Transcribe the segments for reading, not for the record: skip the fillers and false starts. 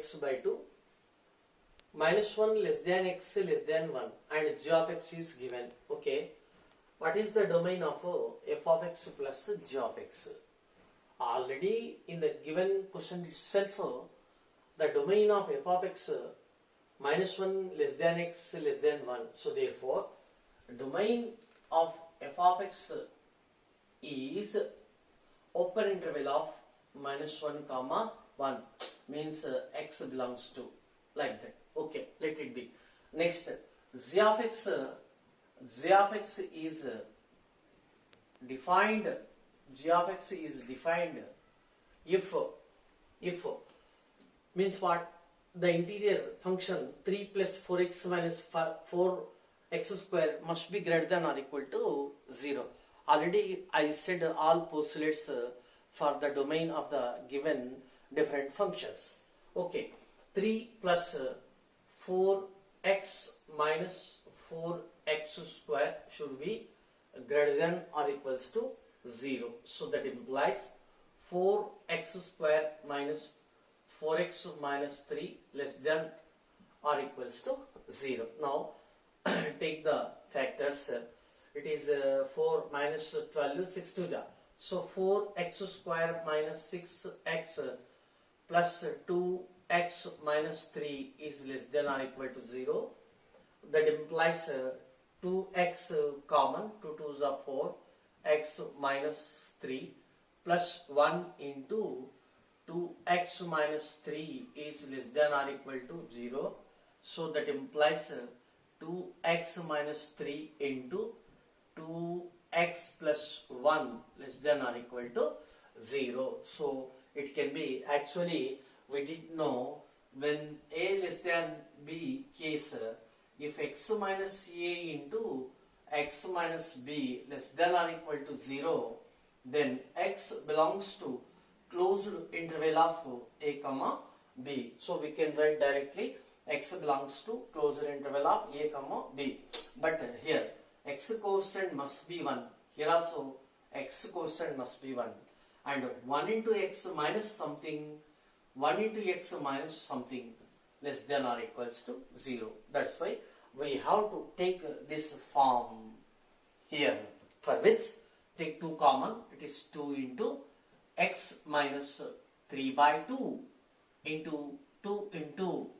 x by 2, minus 1 less than x less than 1, and g of x is given. Okay, what is the domain of f of x plus g of x? Already in the given question itself, the domain of f of x minus 1 less than x less than 1. So therefore, domain of f of x is upper interval of minus 1 comma 1, means x belongs to, like that. Okay, let it be. Next, g of x is defined. G of x is defined if means what? The interior function 3 plus 4x minus 4x square must be greater than or equal to 0. Already I said all postulates for the domain of the given different functions. Okay, 3 plus 4x minus 4x square should be greater than or equals to 0. So that implies 4x square minus 4x minus 3 less than or equals to 0. Now take the factors. It is 4 minus 12, 6 to ja. So 4x square minus 6x plus 2x minus 3 is less than or equal to 0. That implies 2x common, 2 2s are 4, x minus 3 plus 1 into 2x minus 3 is less than or equal to 0. So that implies 2x minus 3 into 2x plus 1 less than or equal to 0. So it can be, actually we did know when a less than b case, if x minus a into x minus b less than or equal to 0, then x belongs to closed interval of a comma b. So we can write directly x belongs to closed interval of a comma b. But here x quotient must be 1. Here also x quotient must be 1. And 1 into x minus something, 1 into x minus something less than or equals to 0. That's why we have to take this form here, for which take 2 common. It is 2 into x minus 3 by 2 into 2 into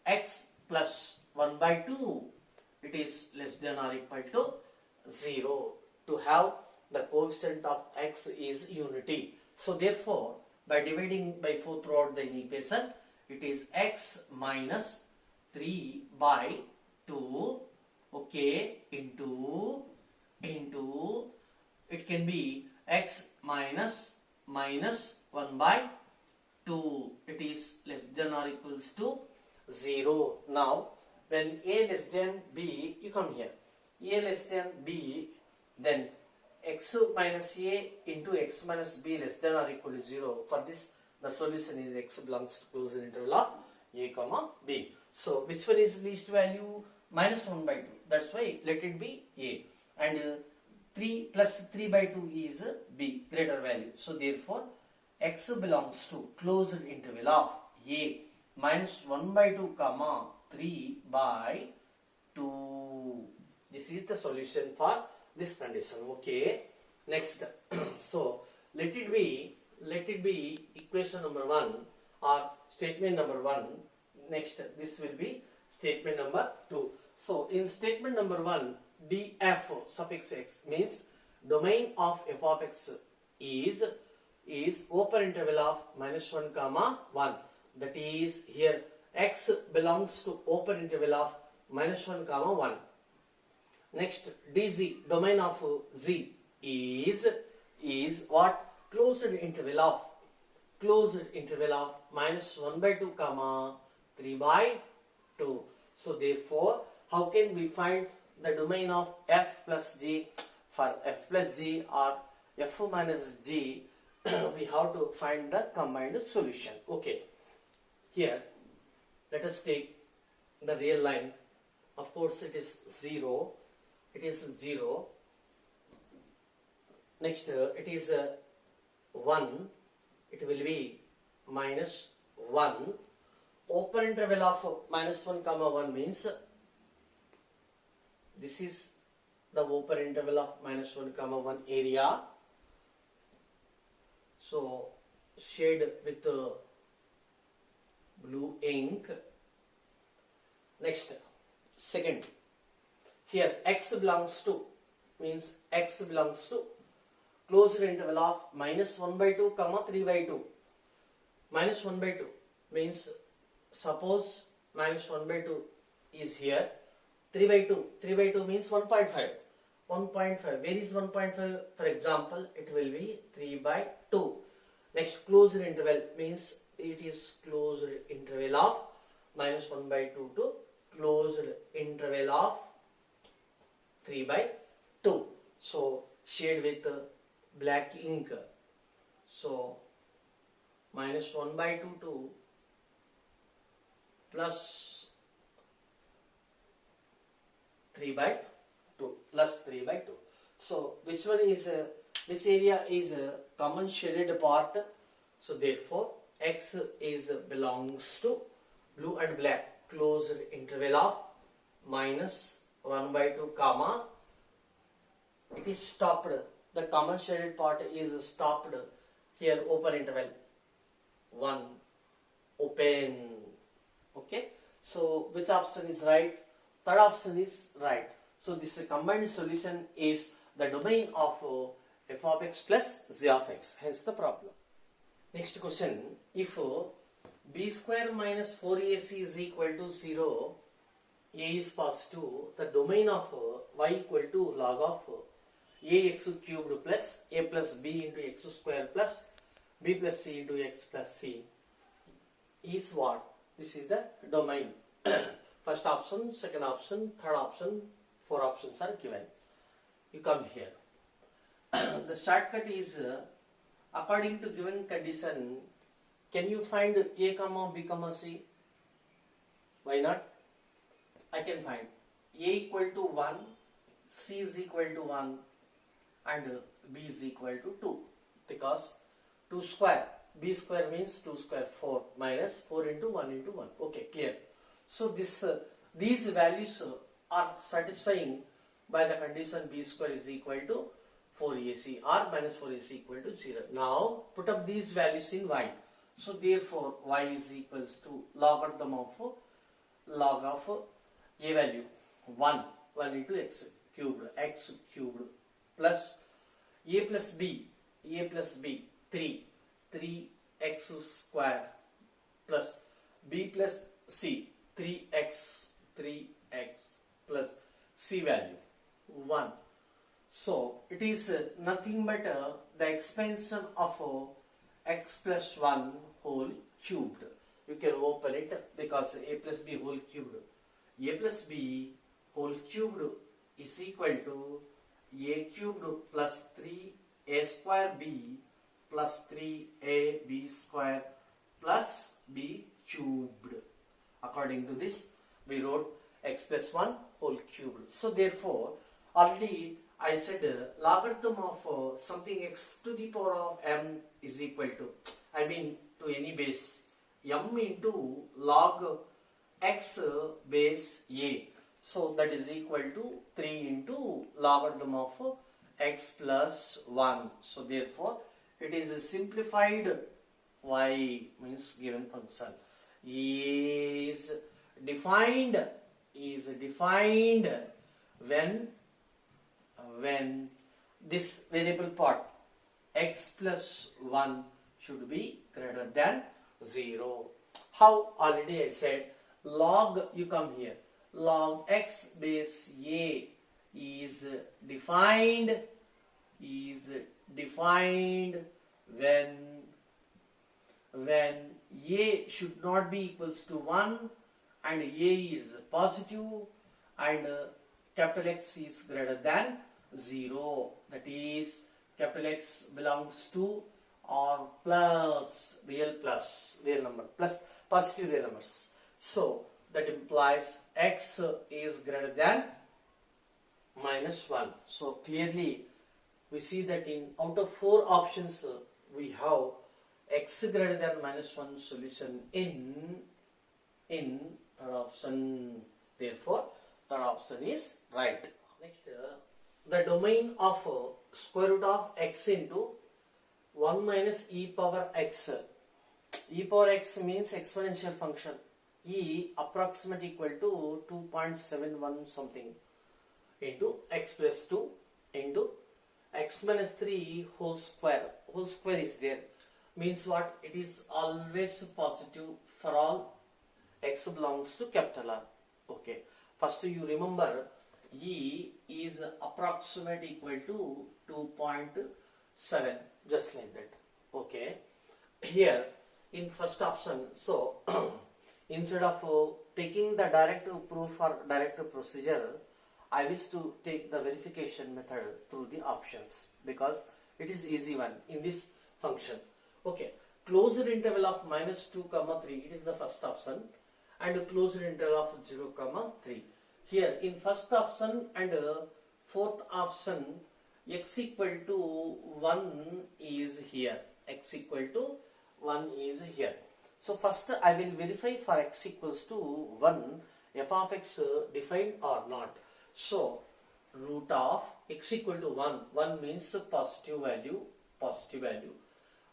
x plus 1 by 2. It is less than or equal to 0. To have the coefficient of x is unity. So therefore, by dividing by 4 throughout the equation, it is x minus 3 by 2, okay, into it can be x minus 1 by 2. It is less than or equals to 0. Now when a less than b, you come here, a less than b, then x minus a into x minus b less than or equal to 0. For this, the solution is x belongs to closed interval of a comma b. So which one is least value? Minus 1 by 2. That's why let it be a. And 3 plus 3 by 2 is b, greater value. So therefore, x belongs to closed interval of a minus 1 by 2 comma 3 by 2. This is the solution for this condition. Okay. Next. So let it be equation number 1 or statement number 1. Next, this will be statement number 2. So in statement number 1, df suffix x means domain of f of x is open interval of minus 1 comma 1. That is, here x belongs to open interval of minus 1 comma 1. Next, dz, domain of z is what? Closed interval of minus 1 by 2 comma 3 by 2. So therefore, how can we find the domain of f plus g? For f plus g or f minus g, we have to find the combined solution. Okay. Here, let us take the real line. Of course, it is 0. It is 0. Next, it is 1. It will be minus 1. open interval of minus 1 comma 1 means this is the open interval of minus 1 comma 1 area. So shade with blue ink. Next, second, here x belongs to means x belongs to closed interval of minus 1 by 2 comma 3 by 2. Minus 1 by 2 means suppose minus 1 by 2 is here, 3 by 2. 3 by 2 means 1.5. 1.5. Where is 1.5? For example, it will be 3 by 2. Next, closed interval means it is closed interval of minus 1 by 2 to closed interval of 3 by 2. So shade with black ink. So minus 1 by 2 to plus 3 by 2 plus 3 by 2. So which one is which area is a common shaded part? So therefore x is belongs to blue and black closed interval of minus 1 by 2 comma, it is stopped, the common shaded part is stopped here, open interval 1 open. Okay, so which option is right? Third option is right. So this combined solution is the domain of f of x plus z of x, hence the problem. Next question, if b square minus 4ac is equal to 0, a is positive, the domain of y equal to log of ax cubed plus a plus b into x square plus b plus c into x plus c is what? This is the domain. First option, second option, third option, 4 options are given. You come here. The shortcut is according to given condition, can you find a comma b comma c? Why not? I can find a equal to 1, c is equal to 1 and b is equal to 2 because 2 square, b square means 2 square 4 minus 4 into 1 into 1. Okay, clear. So this these values are satisfying by the condition b square is equal to 4ac or minus 4ac equal to 0. Now put up these values in y. So therefore y is equals to logarithm of log of a value 1 into x cubed plus a plus b 3x square plus b plus c 3x plus c value 1. So it is nothing but the expansion of x plus 1 whole cubed. You can open it because a plus b whole cubed. A plus b whole cubed is equal to a cubed plus 3a square b plus 3ab square plus b cubed. According to this, we wrote x plus 1 whole cubed. So therefore, already I said logarithm of something x to the power of m is equal to, I mean to any base, m into log x base a. So that is equal to 3 into logarithm of x plus 1. So therefore, it is a simplified y means given function is defined when this variable part x plus 1 should be greater than 0. How? Already I said log, you come here, log x base a is defined when a should not be equals to 1 and a is positive and capital X is greater than 0. That is, capital X belongs to or plus real number plus positive real numbers. So that implies x is greater than minus 1. So clearly we see that in out of 4 options we have x greater than minus 1 solution in in third option. Therefore, third option is right. Next, the domain of square root of x into 1 minus e power x. E power x means exponential function. E approximate equal to 2.71 something into x plus 2 into x minus 3 whole square. Whole square is there. Means what? It is always positive for all x belongs to capital R. Okay. First you remember E is approximate equal to 2.7, just like that. Okay. Here in first option, so instead of taking the direct proof or direct procedure, I wish to take the verification method through the options because it is easy one in this function. Okay, closed interval of minus 2 comma 3, it is the first option, and closed interval of 0 comma 3. Here in first option and fourth option, x equal to 1 is here. X equal to 1 is here. So first I will verify for x equals to 1, f of x defined or not. So root of x equal to 1, 1 means positive value,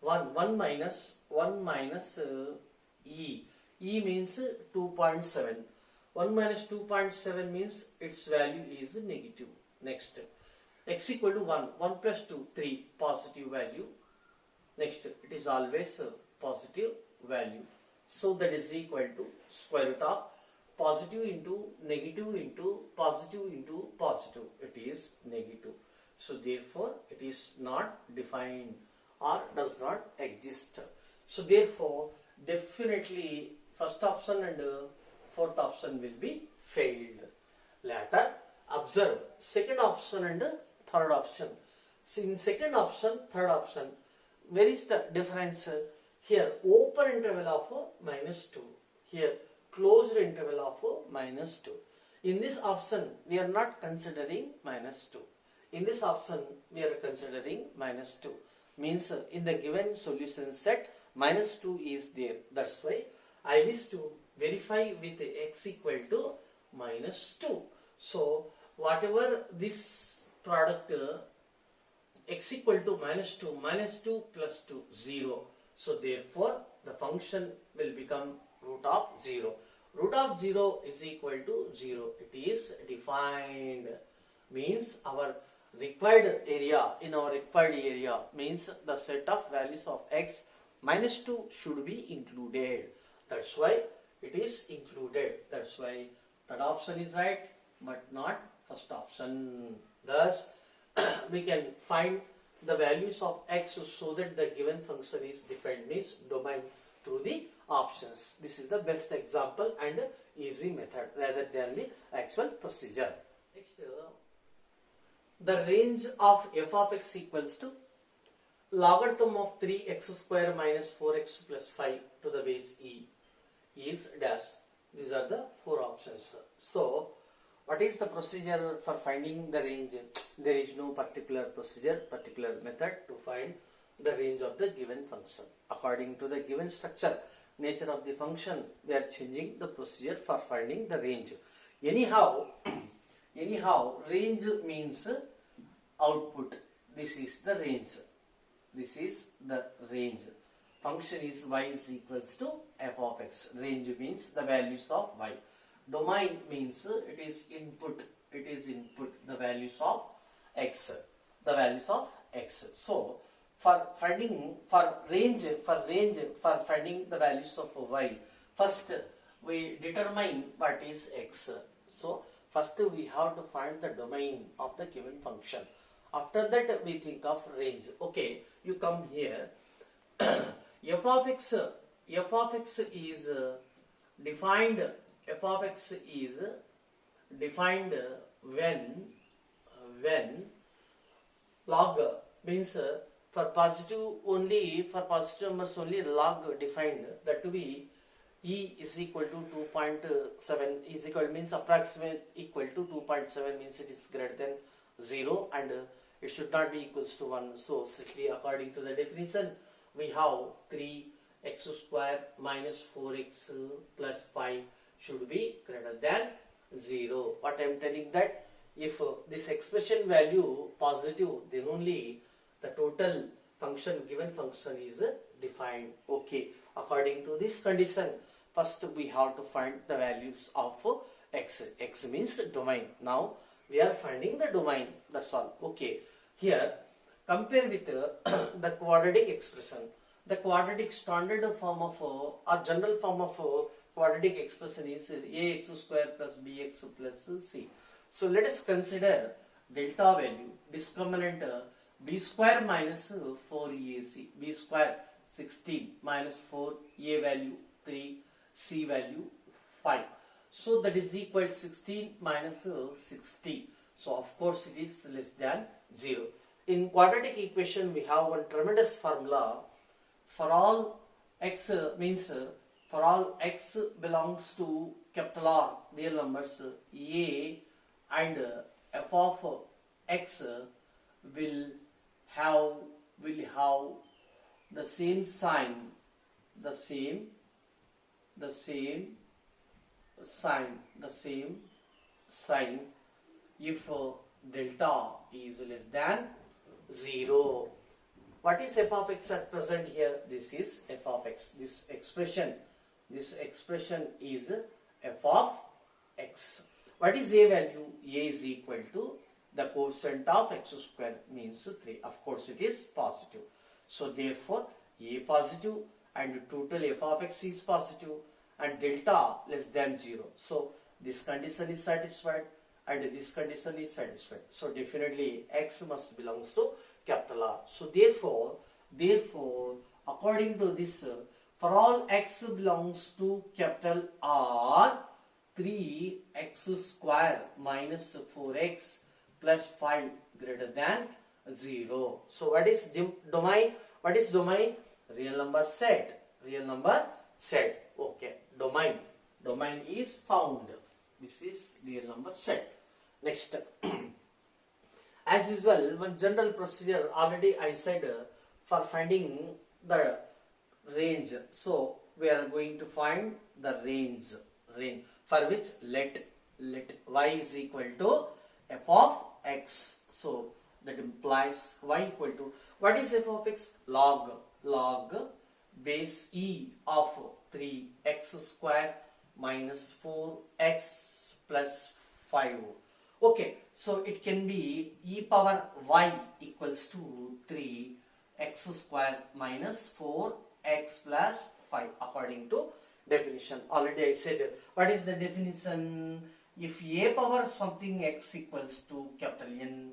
1 minus e means 2.7. 1 minus 2.7 means its value is negative. Next, x equal to 1, 1 plus 2, 3, positive value. Next, it is always a positive value. So that is equal to square root of positive into negative into positive into positive. It is negative. So therefore, it is not defined or does not exist. So therefore, definitely first option and fourth option will be failed. Later, observe second option and third option. So in second option, third option, where is the difference? Here open interval of minus 2. Here closed interval of minus 2. In this option, we are not considering minus 2. In this option, we are considering minus 2. Means in the given solution set, minus 2 is there. That's why I wish to verify with x equal to minus 2. So whatever this product x equal to minus 2 plus 2, 0. So therefore the function will become root of 0. Root of 0 is equal to 0. It is defined. Means our required area, in our required area means the set of values of x minus 2 should be included. That's why it is included. That's why third option is right but not first option. Thus we can find the values of x so that the given function is defined, means domain, through the options. This is the best example and easy method rather than the actual procedure. Next, the range of f of x equals to logarithm of 3x square minus 4x plus 5 to the base e is dash. These are the four options. So what is the procedure for finding the range? There is no particular procedure, particular method to find the range of the given function. According to the given structure, nature of the function, we are changing the procedure for finding the range. Anyhow, range means output. This is the range. This is the range. Function is y is equals to f of x. Range means the values of y. Domain means it is input. It is input the values of x. The values of x. So for finding finding the values of y, first we determine what is x. So first we have to find the domain of the given function. After that we think of range. Okay, you come here. f of x is defined. F of x is defined when log means for positive numbers only log defined, that to be e is equal to 2.7 is equal means approximate equal to 2.7 means it is greater than 0 and it should not be equals to 1. So strictly according to the definition we have 3 x square minus 4x plus 5 should be greater than 0. What I am telling that if this expression value positive, then only the total function, given function is defined. Okay, according to this condition, first we have to find the values of x. X means domain. Now we are finding the domain, that's all. Okay, here compare with the quadratic expression. The quadratic standard form of or general form of quadratic expression is ax square plus bx plus c. So let us consider delta value, discriminant b square minus 4ac, b square 16 minus 4, a value 3, c value 5. So that is equal to 16 minus 60. So of course it is less than 0. In quadratic equation we have one tremendous formula. For all x means for all x belongs to capital R, real numbers, a and f of x will have the same sign, the same sign if delta is less than 0. What is f of x at present here? This is f of x. This expression is f of x. What is a value? A is equal to the quotient of x square means 3. Of course it is positive. So therefore a positive and total f of x is positive and delta less than 0. So this condition is satisfied and this condition is satisfied. So definitely x must belongs to capital R. So therefore according to this, for all x belongs to capital R, 3x square minus 4x plus 5 greater than 0. So what is domain? What is domain? Real number set. Real number set. Okay. Domain is found. This is real number set. Next. As usual, one general procedure already I said for finding the range. So we are going to find the range for which let y is equal to f of x. So that implies y equal to, what is f of x? Log base e of 3x square minus 4x plus 5. Okay, so it can be e power y equals to 3x square minus 4x plus 5 according to definition. Already I said what is the definition. If a power something x equals to capital N,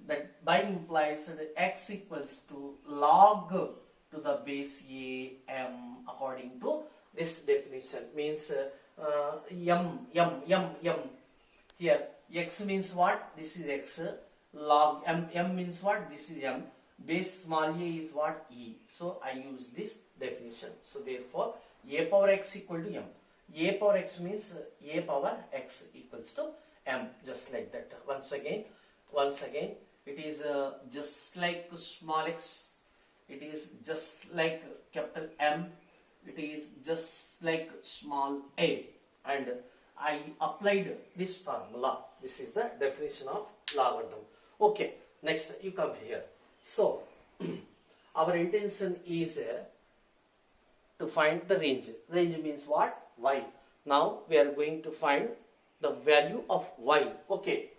that by implies that x equals to log to the base a m according to this definition. Means m. Here x means what? This is x. Log m means what? This is m. Base small a is what? E. So I use this definition. So therefore a power x equal to m. A power x means a power x equals to m. Just like that. Once again, it is just like small x. It is just like capital M. It is just like small a. And I applied this formula. This is the definition of logarithm. Okay, next you come here. So, our intention is to find the range. Range means what? Y. Now we are going to find the value of y. Okay.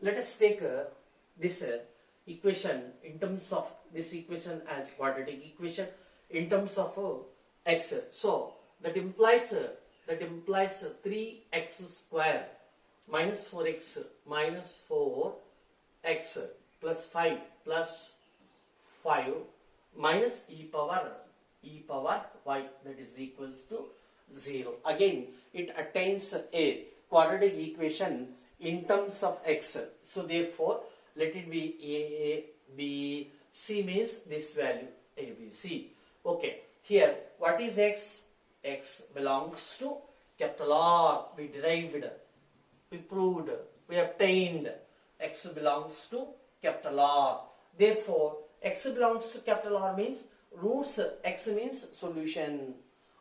Let us take this equation in terms of this equation as quadratic equation in terms of x. So that implies 3x square minus 4x minus 4x plus 5 minus e power y, that is equals to 0. Again it attains a quadratic equation in terms of x. So therefore let it be a b c means this value a b c. Okay, here what is x? X belongs to capital R. We derived, we proved, we obtained x belongs to capital R. Therefore x belongs to capital R means Roots, x means solution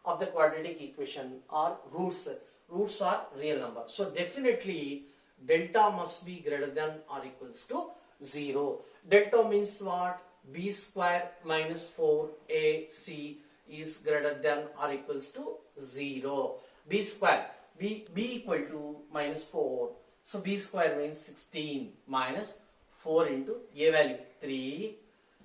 of the quadratic equation, or roots. Roots are real number. So definitely delta must be greater than or equals to 0. Delta means what? B square minus 4AC is greater than or equals to 0. B square, B equal to minus 4. So B square means 16 minus 4 into A value 3,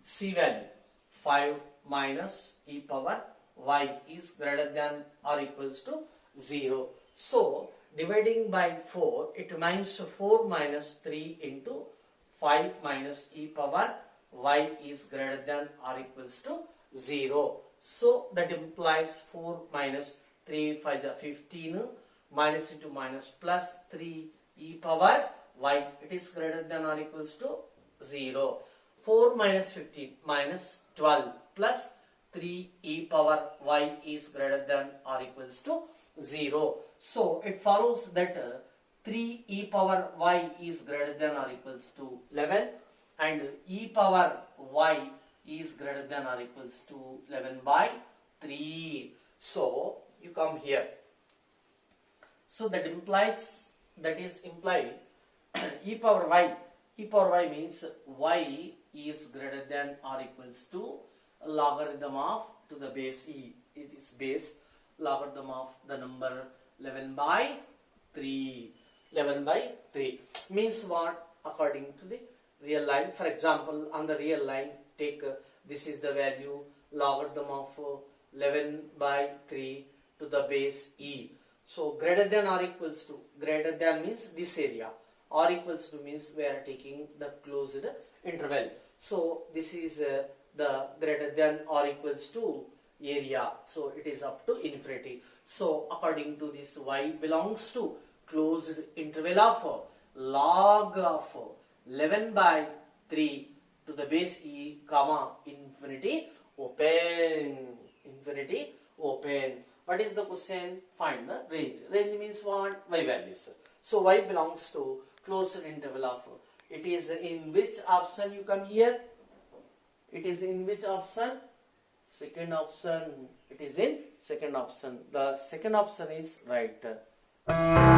C value 5 minus e power y is greater than or equals to 0. So dividing by 4, it means 4 minus 3 into 5 minus e power y is greater than or equals to 0. So that implies 4 minus 3 5 is 15, minus into minus plus 3 e power y, it is greater than or equals to 0. 4 minus 15 minus 12 plus 3 e power y is greater than or equals to 0. So it follows that 3 e power y is greater than or equals to 11 and e power y is greater than or equals to 11 by 3. So you come here. So that implies, that is implied e power y means y is greater than or equals to logarithm of to the base e. It is base logarithm of the number 11 by 3. 11 by 3 means what? According to the real line. For example, on the real line, take this is the value logarithm of 11 by 3 to the base e. So greater than or equals to, greater than means this area, or equals to means we are taking the closed interval. So this is the greater than or equals to area. So it is up to infinity. So according to this, y belongs to closed interval of log of 11 by 3 to the base e comma infinity open. Infinity open. What is the question? Find the range. Range means what? Y values. So y belongs to closed interval of, it is in which option you come here? It is in which option? Second option. It is in second option. The second option is right.